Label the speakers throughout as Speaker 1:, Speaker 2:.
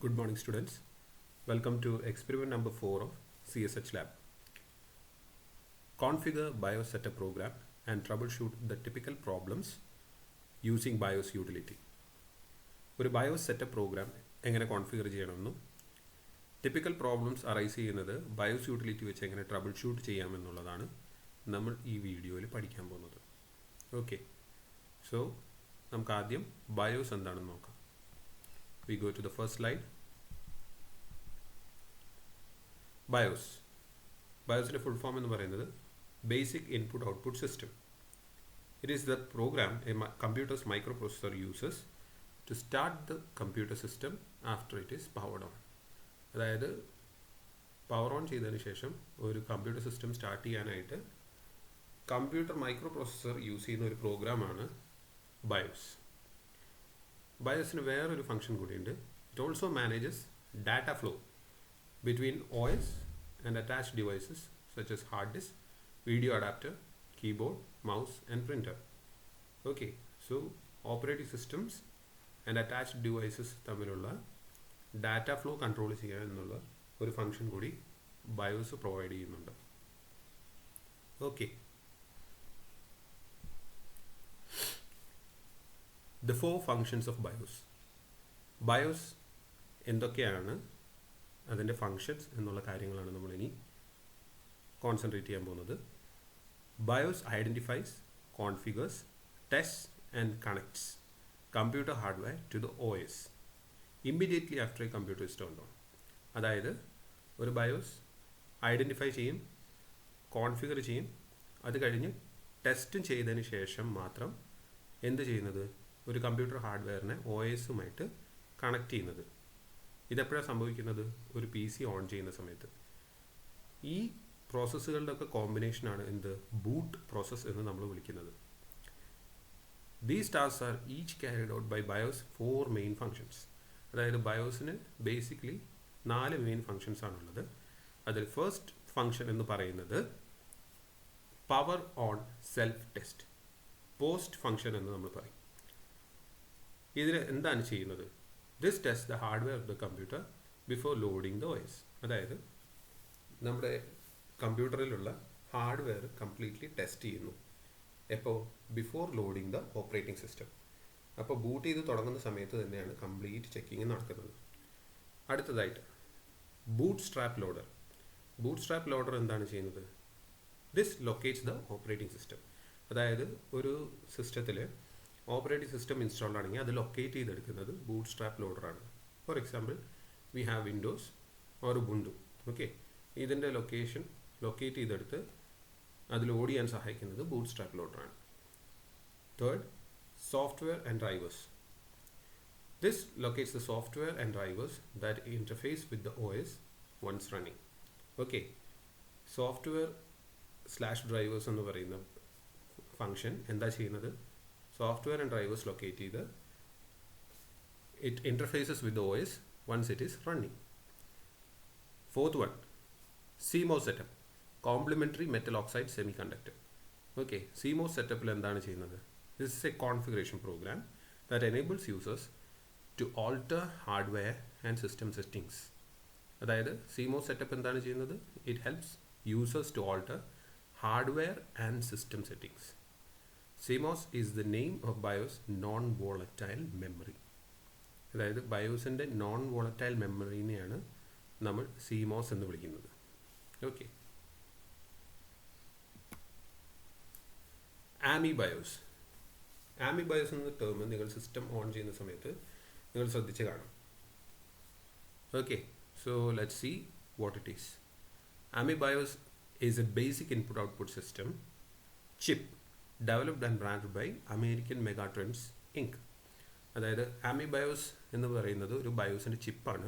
Speaker 1: Good morning, students. Welcome to experiment number 4 of CSH Lab. Configure BIOS setup program and troubleshoot the typical problems using BIOS utility. ഒരു BIOS setup program എങ്ങനെ configure ചെയ്യണമെന്നും typical problems arise ചെയ്യുന്നത് BIOS utility വെച്ച് എങ്ങനെ trouble shoot ചെയ്യാമെന്നുള്ളതാണ് നമ്മൾ ഈ വീഡിയോയിൽ പഠിക്കാൻ പോകുന്നത്. ഓക്കെ, സോ നമുക്ക് ആദ്യം BIOS എന്താണെന്ന് നോക്കാം. We go to the first slide. BIOS. BIOSന്റെ full form എന്ന് പറയുന്നത് Basic Input Output System. It is the program a computer's microprocessor uses to start the computer system after it is powered on. അതായത് power on ചെയ്തതിന് ശേഷം ഒരു computer system start ചെയ്യാനായിട്ട് computer micro processor use ചെയ്യുന്ന ഒരു പ്രോഗ്രാമാണ് BIOS. BIOSന് വേറൊരു function കൂടിയുണ്ട്. It also manages data flow between OS and attached devices such as hard disk, video adapter, keyboard, mouse and printer. Okay, so operating systems and attached devices തമ്മിലുള്ള data flow control ചെയ്യാൻ എന്നുള്ള ഒരു function കൂടി BIOS provide ചെയ്യുന്നുണ്ട്. Okay, the four functions of BIOS. BIOS എന്തൊക്കെയാണ്, അതിൻ്റെ functions എന്നുള്ള കാര്യങ്ങളാണ് നമ്മളിനി കോൺസെൻട്രേറ്റ് ചെയ്യാൻ പോകുന്നത്. BIOS identifies, configures, test and connects computer hardware to the OS immediately after a computer is turned on. അതായത് ഒരു BIOS ഐഡൻറ്റിഫൈ ചെയ്യും, കോൺഫിഗർ ചെയ്യും, അത് കഴിഞ്ഞ് ടെസ്റ്റും ചെയ്തതിന് ശേഷം മാത്രം എന്ത് ചെയ്യുന്നത്, ഒരു കമ്പ്യൂട്ടർ ഹാർഡ്വെയറിനെ OSുമായിട്ട് കണക്ട് ചെയ്യുന്നത്. ഇതെപ്പോഴാണ് സംഭവിക്കുന്നത്, ഒരു PC ഓൺ ചെയ്യുന്ന സമയത്ത്. ഈ പ്രോസസ്സുകളുടെ ഒക്കെ കോമ്പിനേഷനാണ് എന്ത്, ബൂട്ട് പ്രോസസ്സ് എന്ന് നമ്മൾ വിളിക്കുന്നത്. These tasks are each carried out by BIOS four main functions. അതായത് BIOSന് ബേസിക്കലി 4 മെയിൻ ഫങ്ഷൻസ് ആണുള്ളത്. അതിൽ ഫസ്റ്റ് ഫങ്ഷൻ എന്ന് പറയുന്നത് power on self test, post function എന്ന് നമ്മൾ പറയും. ഇതിൽ എന്താണ് ചെയ്യുന്നത്, this test the hardware of the computer before loading the OS. അതായത് നമ്മുടെ കമ്പ്യൂട്ടറിലുള്ള ഹാർഡ്വെയർ കംപ്ലീറ്റ്ലി ടെസ്റ്റ് ചെയ്യുന്നു. എപ്പോൾ, before loading the operating system. അപ്പോൾ ബൂട്ട് ചെയ്ത് തുടങ്ങുന്ന സമയത്ത് തന്നെയാണ് കംപ്ലീറ്റ് ചെക്കിങ് നടക്കുന്നത്. അടുത്തതായിട്ട് bootstrap loader. Bootstrap loader എന്താണ് ചെയ്യുന്നത്, this locates the operating system. അതായത് ഒരു സിസ്റ്റത്തിൽ ഓപ്പറേറ്റിംഗ് സിസ്റ്റം ഇൻസ്റ്റാൾഡ് ആണെങ്കിൽ അത് ലൊക്കേറ്റ് ചെയ്തെടുക്കുന്നത് ബൂട്ട് സ്ട്രാപ്പ് ലോഡറാണ്. For example, we have Windows or Ubuntu. Okay, ഇതിൻ്റെ ലൊക്കേറ്റ് ചെയ്തെടുത്ത് അത് ലോഡ് ചെയ്യാൻ സഹായിക്കുന്നത് ബൂട്ട് സ്ട്രാപ്പ് ലോഡറാണ്. Third, software and drivers. This locates the software and drivers that interface with the OS once running. Okay, software slash drivers എന്ന് പറയുന്ന function എന്താ ചെയ്യുന്നത്, സോഫ്റ്റ്വെയർ ആൻഡ് ഡ്രൈവേഴ്സ് ലൊക്കേറ്റ് ചെയ്ത് it interfaces with OS once it is running. Fourth one, CMOS setup, complementary metal oxide semiconductor. Okay, CMOS സെറ്റപ്പിൽ എന്താണ് ചെയ്യുന്നത്, this is a configuration program that enables users to alter hardware and system settings. അതായത് CMOS setup എന്താണ് ചെയ്യുന്നത്, it helps users to alter hardware and system settings. CMOS is the name of BIOS non volatile memory. അതായത് BIOSൻ്റെ non volatile മെമ്മറിനെയാണ് നമ്മൾ CMOS എന്ന് വിളിക്കുന്നത്. Okay, AMI BIOS. AMI BIOS എന്ന ടേം നിങ്ങൾ സിസ്റ്റം ഓൺ ചെയ്യുന്ന സമയത്ത് നിങ്ങൾ ശ്രദ്ധിച്ച് കാണും. Okay, so let's see what it is. AMI BIOS is a basic input output system chip developed and brand by American Megatrends Inc. അതായത് AMI BIOS എന്ന് പറയുന്നത് ഒരു BIOSൻ്റെ ചിപ്പാണ്.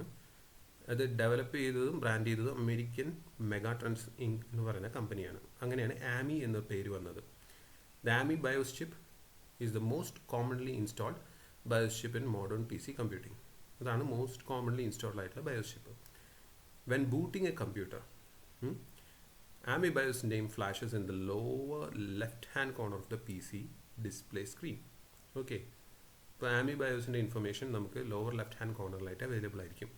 Speaker 1: അത് ഡെവലപ്പ് ചെയ്തതും ബ്രാൻഡ് ചെയ്തതും അമേരിക്കൻ മെഗാട്രെൻഡ്സ് ഇങ്ക് എന്ന് പറയുന്ന കമ്പനിയാണ്. അങ്ങനെയാണ് AMI എന്ന പേര് വന്നത്. The AMI BIOS chip is the most commonly installed BIOS chip in modern PC computing. അതാണ് മോസ്റ്റ് കോമൺലി ഇൻസ്റ്റാൾഡ് ആയിട്ടുള്ള BIOS chip. When booting A computer, AMI BIOS name flashes in the lower left hand corner of the PC display screen. Okay, ഇപ്പോൾ Ami ബയോസിൻ്റെ information നമുക്ക് lower left hand കോർണറിലായിട്ട് available ആയിരിക്കും.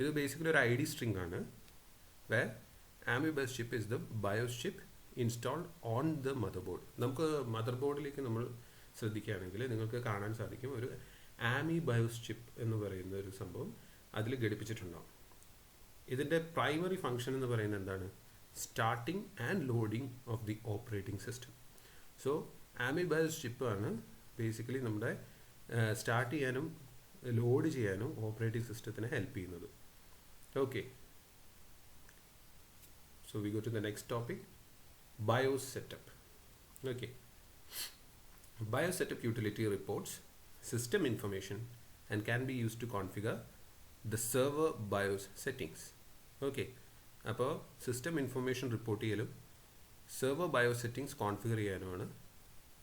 Speaker 1: ഇത് basically ഒരു ID string ആണ്. where AMI-BIOS chip is the BIOS chip installed on the motherboard. നമുക്ക് mother ബോർഡിലേക്ക് നമ്മൾ ശ്രദ്ധിക്കുകയാണെങ്കിൽ നിങ്ങൾക്ക് കാണാൻ സാധിക്കും ഒരു AMI-BIOS chip എന്ന് പറയുന്ന ഒരു സംഭവം അതിൽ ഘടിപ്പിച്ചിട്ടുണ്ടാവും. ഇതിൻ്റെ പ്രൈമറി ഫങ്ഷൻ എന്ന് പറയുന്നത് എന്താണ്? Starting and loading of the operating system. So AMI-BIOS chip ആണ് ബേസിക്കലി നമ്മുടെ സ്റ്റാർട്ട് ചെയ്യാനും ലോഡ് ചെയ്യാനും ഓപ്പറേറ്റിംഗ് സിസ്റ്റത്തിനെ ഹെൽപ്പ് ചെയ്യുന്നത്. Okay, so we go to the next topic, BIOS setup. Okay, BIOS setup utility reports system information and can be used to configure the server BIOS settings. Okay, അപ്പോൾ system information report ചെയ്യലും server BIOS settings configure ചെയ്യാനുമാണ്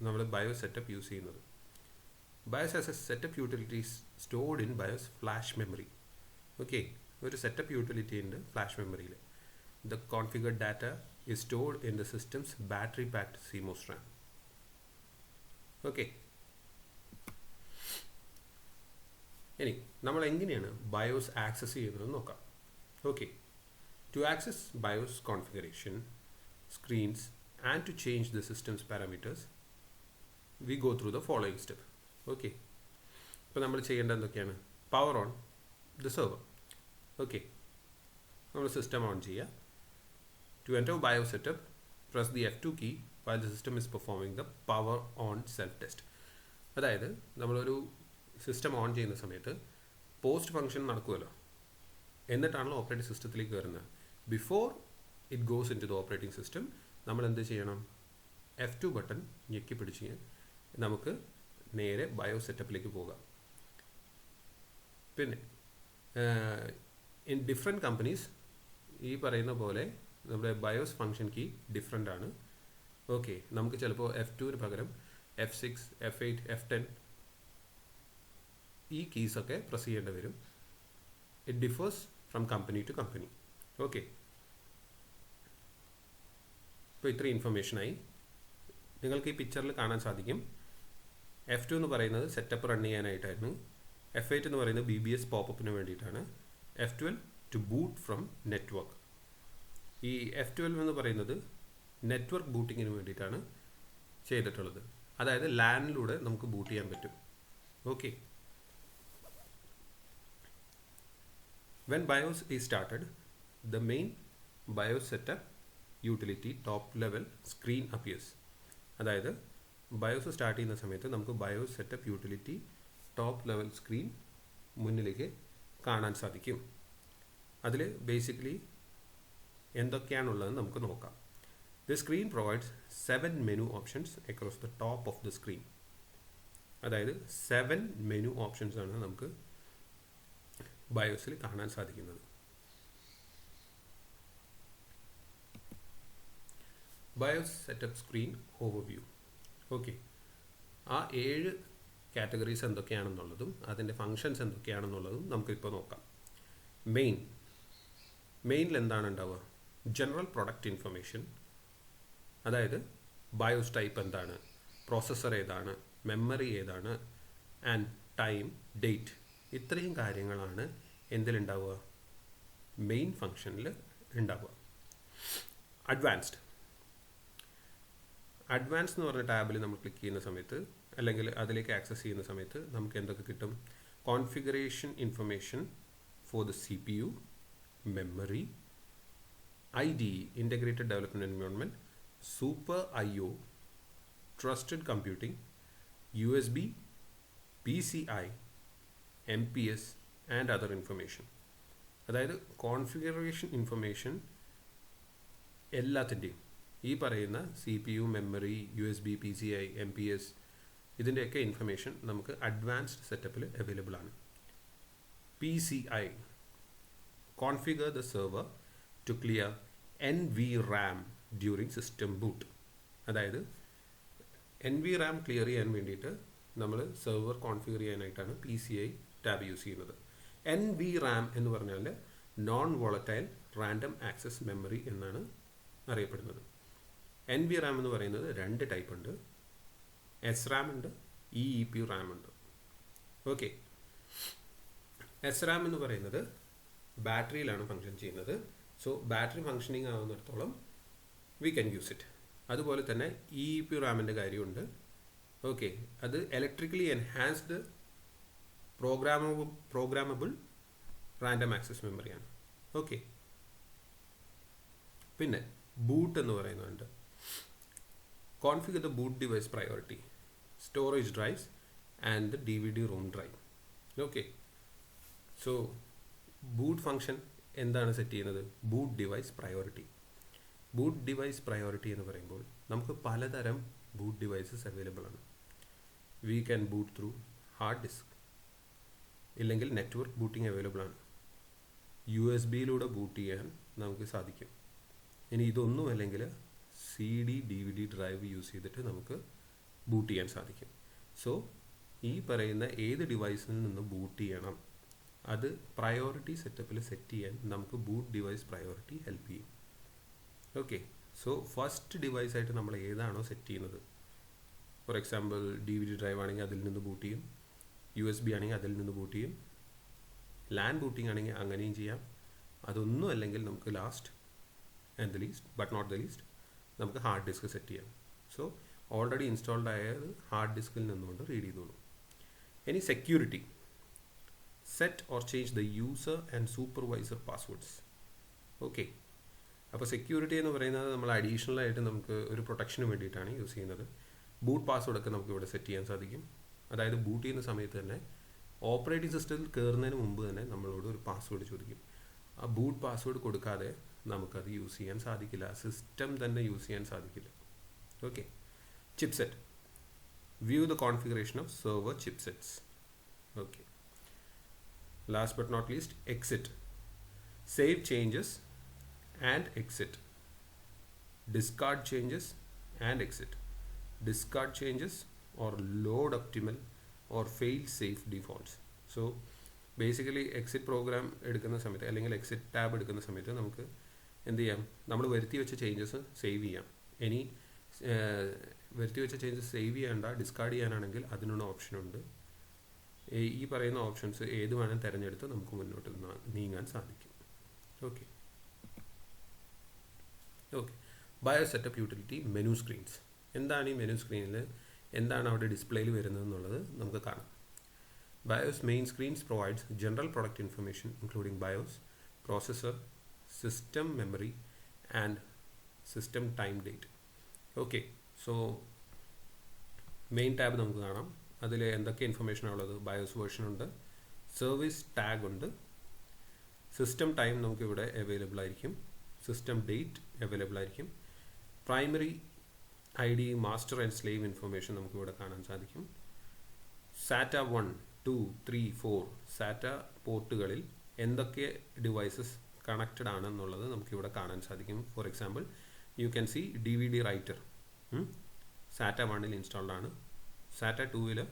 Speaker 1: നമ്മൾ BIOS setup use ചെയ്യുന്നത്. BIOS as A setup utilities stored in BIOS flash memory. Okay, ഒരു setup utility ഉണ്ട് flash മെമ്മറിയിൽ. The configured data is stored in the system's battery-packed CMOS RAM. Okay. ഇനി നമ്മൾ എങ്ങനെയാണ് BIOS access ചെയ്യുന്നത് നോക്കാം. Okay, to access BIOS configuration, screens and to change the system's parameters, we go through the following step. Okay, ഇപ്പോൾ നമ്മൾ ചെയ്യേണ്ടത് എന്തൊക്കെയാണ്? Power on the server. Okay, നമ്മൾ സിസ്റ്റം ഓൺ ചെയ്യുക. To enter BIOS setup, press the F2 key while the system is performing the power on self-test. അതായത് നമ്മളൊരു system on ചെയ്യുന്ന സമയത്ത് പോസ്റ്റ് ഫംഗ്ഷൻ നടക്കുമല്ലോ, എന്നിട്ടാണല്ലോ ഓപ്പറേറ്റിംഗ് സിസ്റ്റത്തിലേക്ക് കയറുന്നത്. Before it goes into the operating system നമ്മൾ എന്ത് ചെയ്യണം? F2 ബട്ടൺ ഞെക്കി പിടിച്ച് നമുക്ക് നേരെ ബയോസ് സെറ്റപ്പിലേക്ക് പോകാം. പിന്നെ ഇൻ ഡിഫറെൻറ്റ് കമ്പനീസ് ഈ പറയുന്ന പോലെ നമ്മുടെ ബയോസ് ഫംഗ്ഷൻ കീ ഡിഫറെൻ്റ് ആണ്. ഓക്കെ, നമുക്ക് ചിലപ്പോൾ F2 പകരം F6, F8, F10 ഈ കീസൊക്കെ പ്രസ് ചെയ്യേണ്ടി വരും. It differs from company to company. Okay, ഇപ്പോൾ ഇത്രയും ഇൻഫർമേഷനായി. നിങ്ങൾക്ക് ഈ പിക്ചറിൽ കാണാൻ സാധിക്കും F2 എന്ന് പറയുന്നത് സെറ്റപ്പ് റൺ ചെയ്യാനായിട്ടായിരുന്നു. F8 എന്ന് പറയുന്നത് BBS പോപ്പപ്പിന് വേണ്ടിയിട്ടാണ്. F12 to boot from network. ഈ F12 എന്ന് പറയുന്നത് നെറ്റ്വർക്ക് ബൂട്ടിങ്ങിന് വേണ്ടിയിട്ടാണ് ചെയ്തിട്ടുള്ളത്. അതായത് ലാനിലൂടെ നമുക്ക് ബൂട്ട് ചെയ്യാൻ പറ്റും. Okay, when BIOS is started, the main BIOS setup utility top level screen appears. അതായത് ബയോസ് സ്റ്റാർട്ട് ചെയ്യുന്ന സമയത്ത് നമുക്ക് BIOS setup utility top level screen മുന്നിലേക്ക് കാണാൻ സാധിക്കും. അതിൽ ബേസിക്കലി എന്തൊക്കെയാണുള്ളതെന്ന് നമുക്ക് നോക്കാം. The screen provides 7 menu options across the top of the screen. അതായത് 7 മെനു ഓപ്ഷൻസ് ആണ് നമുക്ക് ബയോസിൽ കാണാൻ സാധിക്കുന്നത്. BIOS setup screen overview. Okay, ആ 7 കാറ്റഗറീസ് എന്തൊക്കെയാണെന്നുള്ളതും അതിൻ്റെ ഫങ്ഷൻസ് എന്തൊക്കെയാണെന്നുള്ളതും നമുക്കിപ്പോൾ നോക്കാം. മെയിനിൽ എന്താണ് ഉണ്ടാവുക? ജനറൽ പ്രൊഡക്റ്റ് ഇൻഫർമേഷൻ, അതായത് ബയോസ് ടൈപ്പ് എന്താണ്, പ്രോസസ്സർ ഏതാണ്, മെമ്മറി ഏതാണ്, ആൻഡ് ടൈം, ഡേറ്റ്, ഇത്രയും കാര്യങ്ങളാണ് എന്തിലുണ്ടാവുക? മെയിൻ ഫങ്ഷനിൽ ഉണ്ടാവുക. അഡ്വാൻസ് എന്ന് പറഞ്ഞ ടാബിൽ നമ്മൾ ക്ലിക്ക് ചെയ്യുന്ന സമയത്ത് അല്ലെങ്കിൽ അതിലേക്ക് ആക്സസ് ചെയ്യുന്ന സമയത്ത് നമുക്ക് എന്തൊക്കെ കിട്ടും? Configuration information for the CPU, memory, IDE integrated development environment, super IO, trusted computing, USB, PCI, MPS and other information. അതായത് കോൺഫിഗറേഷൻ ഇൻഫർമേഷൻ എല്ലാത്തിൻ്റെയും ഈ പറയുന്ന CPU, memory, USB, PCI, MPS ഇതിൻ്റെയൊക്കെ ഇൻഫർമേഷൻ നമുക്ക് അഡ്വാൻസ്ഡ് സെറ്റപ്പിൽ അവൈലബിൾ ആണ്. PCI configure the server to clear NVRAM during system boot. അതായത് NVRAM clear ചെയ്യാൻ വേണ്ടിയിട്ട് നമ്മൾ സെർവർ കോൺഫിഗർ ചെയ്യാനായിട്ടാണ് PCI ടാബ് യൂസ് ചെയ്യുന്നത്. NVRAM എന്ന് പറഞ്ഞാൽ non volatile random access memory എന്നാണ് അറിയപ്പെടുന്നത്. NVRAM എന്ന് പറയുന്നത് 2 ടൈപ്പ് ഉണ്ട്. SRAM ഉണ്ട്, EEPRAM ഉണ്ട്. ഓക്കെ. SRAM എന്ന് പറയുന്നത് ബാറ്ററിയിലാണ് ഫങ്ഷൻ ചെയ്യുന്നത്. സോ ബാറ്ററി ഫങ്ഷനിങ് ആവുന്നിടത്തോളം വി ക്യാൻ യൂസ് ഇറ്റ്. അതുപോലെ തന്നെ EEPRAMൻ്റെ കാര്യമുണ്ട്. ഓക്കെ, അത് electrically enhanced programmable random access മെമ്മറിയാണ്. ഓക്കെ, പിന്നെ ബൂട്ട് എന്ന് പറയുന്നുണ്ട്. Configure the boot device priority, storage drives and the DVD ROM drive. Okay, so boot function എന്താണ് സെറ്റ് ചെയ്യുന്നത്? Boot device priority. Boot device priority എന്ന് പറയുമ്പോൾ നമുക്ക് പലതരം ബൂട്ട് ഡിവൈസസ് അവൈലബിൾ ആണ്. We can boot through hard disk, ഇല്ലെങ്കിൽ network booting available ആണ്. USB boot ചെയ്യാൻ നമുക്ക് സാധിക്കും. ഇനി ഇതൊന്നും അല്ലെങ്കിൽ CD DVD ഡ്രൈവ് യൂസ് ചെയ്തിട്ട് നമുക്ക് ബൂട്ട് ചെയ്യാൻ സാധിക്കും. സോ ഈ പറയുന്ന ഏത് ഡിവൈസിൽ നിന്ന് ബൂട്ട് ചെയ്യണം അത് പ്രയോറിറ്റി സെറ്റപ്പിൽ സെറ്റ് ചെയ്യാൻ നമുക്ക് ബൂട്ട് ഡിവൈസ് പ്രയോറിറ്റി ഹെൽപ്പ് ചെയ്യും. ഓക്കെ, സോ ഫസ്റ്റ് ഡിവൈസ് ആയിട്ട് നമ്മൾ ഏതാണോ സെറ്റ് ചെയ്യുന്നത്, ഫോർ എക്സാമ്പിൾ DVD ഡ്രൈവ് ആണെങ്കിൽ അതിൽ നിന്ന് ബൂട്ട് ചെയ്യും, USB ആണെങ്കിൽ അതിൽ നിന്ന് ബൂട്ട് ചെയ്യും, LAN ബൂട്ടിംഗ് ആണെങ്കിൽ അങ്ങനെയും ചെയ്യാം. അതൊന്നും അല്ലെങ്കിൽ നമുക്ക് last and the least but not the least നമുക്ക് ഹാർഡ് ഡിസ്ക് സെറ്റ് ചെയ്യാം. സോ ഓൾറെഡി ഇൻസ്റ്റാൾഡ് ആയത് ഹാർഡ് ഡിസ്കിൽ നിന്നുകൊണ്ട് റീഡ് ചെയ്തോളൂ. ഇനി security, set or change the user and supervisor passwords. Okay, അപ്പോൾ സെക്യൂരിറ്റി എന്ന് പറയുന്നത് നമ്മൾ അഡീഷണൽ ആയിട്ട് നമുക്ക് ഒരു പ്രൊട്ടക്ഷന് വേണ്ടിയിട്ടാണ് യൂസ് ചെയ്യുന്നത്. ബൂട്ട് പാസ്വേഡൊക്കെ നമുക്ക് ഇവിടെ സെറ്റ് ചെയ്യാൻ സാധിക്കും. അതായത് ബൂട്ട് ചെയ്യുന്ന സമയത്ത് തന്നെ ഓപ്പറേറ്റിംഗ് സിസ്റ്റത്തിൽ കയറുന്നതിന് മുമ്പ് തന്നെ നമ്മളോട് ഒരു പാസ്വേഡ് ചോദിക്കും. ആ ബൂട്ട് പാസ്വേഡ് കൊടുക്കാതെ നമുക്കത് യൂസ് ചെയ്യാൻ സാധിക്കില്ല, സിസ്റ്റം തന്നെ യൂസ് ചെയ്യാൻ സാധിക്കില്ല. Okay, chipset, view the configuration of server chipsets. Okay, last but not least exit, save changes and exit, discard changes and exit, discard changes or load optimal or fail safe defaults. So basically exit program എടുക്കുന്ന സമയത്ത് അല്ലെങ്കിൽ exit tab എടുക്കുന്ന സമയത്ത് നമുക്ക് എന്ത് ചെയ്യാം, നമ്മൾ വരുത്തി വെച്ച ചേഞ്ചസ് സേവ് ചെയ്യാം. ഇനി വരുത്തി വെച്ച ചേഞ്ചസ് സേവ് ചെയ്യേണ്ട, ഡിസ്കാർഡ് ചെയ്യാനാണെങ്കിൽ അതിനുള്ള ഓപ്ഷനുണ്ട്. ഈ പറയുന്ന ഓപ്ഷൻസ് ഏത് വേണം തിരഞ്ഞെടുത്ത് നമുക്ക് മുന്നോട്ട് നീങ്ങാൻ സാധിക്കും. Okay okay BIOS setup utility, menu screens. എന്താണ് ഈ മെനു സ്ക്രീനിൽ, എന്താണ് അവിടെ ഡിസ്പ്ലേയിൽ വരുന്നത് എന്നുള്ളത് നമുക്ക് കാണാം. BIOS main screens provides general product information including BIOS, processor, system memory and system time date. Okay, so main tab നമുക്ക് കാണാം. അതിൽ എന്തൊക്കെ ഇൻഫർമേഷനാണ് ഉള്ളത്? ബയോസ് വേർഷൻ ഉണ്ട്, സർവീസ് ടാഗ് ഉണ്ട്, സിസ്റ്റം ടൈം നമുക്കിവിടെ അവൈലബിൾ ആയിരിക്കും, സിസ്റ്റം ഡേറ്റ് അവൈലബിൾ ആയിരിക്കും, primary ID, master and slave information നമുക്കിവിടെ കാണാൻ സാധിക്കും. സാറ്റ 1, 2, 3, 4 സാറ്റ പോർട്ടുകളിൽ എന്തൊക്കെ ഡിവൈസസ് കണക്റ്റഡ് ആണെന്നുള്ളത് നമുക്കിവിടെ കാണാൻ സാധിക്കും. For example you can see DVD writer സാറ്റ 1 installed ആണ്, സാറ്റ 2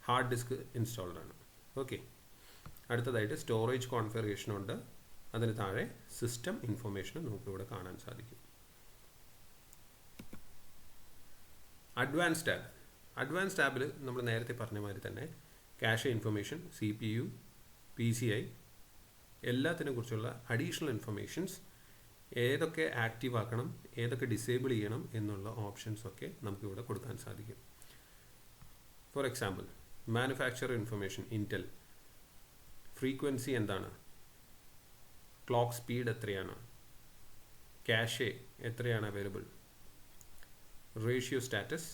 Speaker 1: ഹാർഡ് ഡിസ്ക് ഇൻസ്റ്റാൾഡ് ആണ്. ഓക്കെ, അടുത്തതായിട്ട് സ്റ്റോറേജ് കോൺഫിഗറേഷൻ ഉണ്ട്, അതിന് താഴെ സിസ്റ്റം ഇൻഫർമേഷൻ നമുക്കിവിടെ കാണാൻ സാധിക്കും. അഡ്വാൻസ് ടാബ്, അഡ്വാൻസ് ടാബിൽ നമ്മൾ നേരത്തെ പറഞ്ഞ മാതിരി തന്നെ ക്യാഷെ ഇൻഫർമേഷൻ, CPU, PCI എല്ലാത്തിനെ കുറിച്ചുള്ള അഡീഷണൽ ഇൻഫർമേഷൻസ്, ഏതൊക്കെ ആക്റ്റീവ് ആക്കണം, ഏതൊക്കെ ഡിസേബിൾ ചെയ്യണം എന്നുള്ള ഓപ്ഷൻസ് ഒക്കെ നമുക്കിവിടെ കൊടുക്കാൻ സാധിക്കും. For example manufacturer information, Intel, frequency എന്താണ്, ക്ലോക്ക് സ്പീഡ് എത്രയാണ്, ക്യാഷെ എത്രയാണ് അവൈലബിൾ, റേഷ്യോ സ്റ്റാറ്റസ്,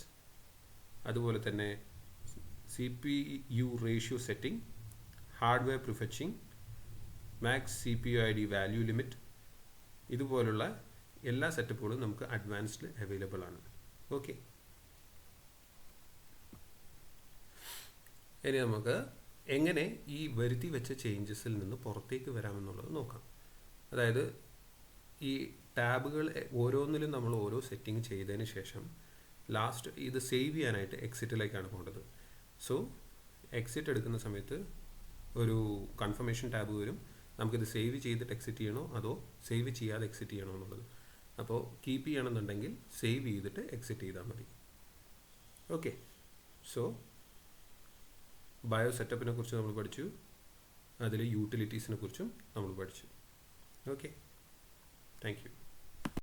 Speaker 1: അതുപോലെ തന്നെ CPU ratio setting, hardware prefetching, max CPU ID value limit, ഇതുപോലുള്ള എല്ലാ സെറ്റപ്പുകളും നമുക്ക് അഡ്വാൻസ്ഡ് അവൈലബിൾ ആണ്. ഓക്കെ, ഇനി നമുക്ക് എങ്ങനെ ഈ വരുത്തി വെച്ച ചേഞ്ചസിൽ നിന്ന് പുറത്തേക്ക് വരാമെന്നുള്ളത് നോക്കാം. അതായത് ഈ ടാബുകൾ ഓരോന്നിലും നമ്മൾ ഓരോ സെറ്റിംഗ് ചെയ്തതിന് ശേഷം ലാസ്റ്റ് ഇത് സേവ് ചെയ്യാനായിട്ട് എക്സിറ്റിലേക്കാണ് പോകേണ്ടത്. സോ എക്സിറ്റ് എടുക്കുന്ന സമയത്ത് ഒരു കൺഫർമേഷൻ ടാബ് വരും, നമുക്കിത് സേവ് ചെയ്തിട്ട് എക്സിറ്റ് ചെയ്യണോ അതോ സേവ് ചെയ്യാതെ എക്സിറ്റ് ചെയ്യണോ എന്നുള്ളത്. അപ്പോൾ കീപ്പ് ചെയ്യണമെന്നുണ്ടെങ്കിൽ സേവ് ചെയ്തിട്ട് എക്സിറ്റ് ചെയ്താൽ മതി. ഓക്കെ, സോ ബയോ സെറ്റപ്പിനെ കുറിച്ച് നമ്മൾ പഠിച്ചു, അതിൽ യൂട്ടിലിറ്റീസിനെ കുറിച്ചും നമ്മൾ പഠിച്ചു. Okay, thank you.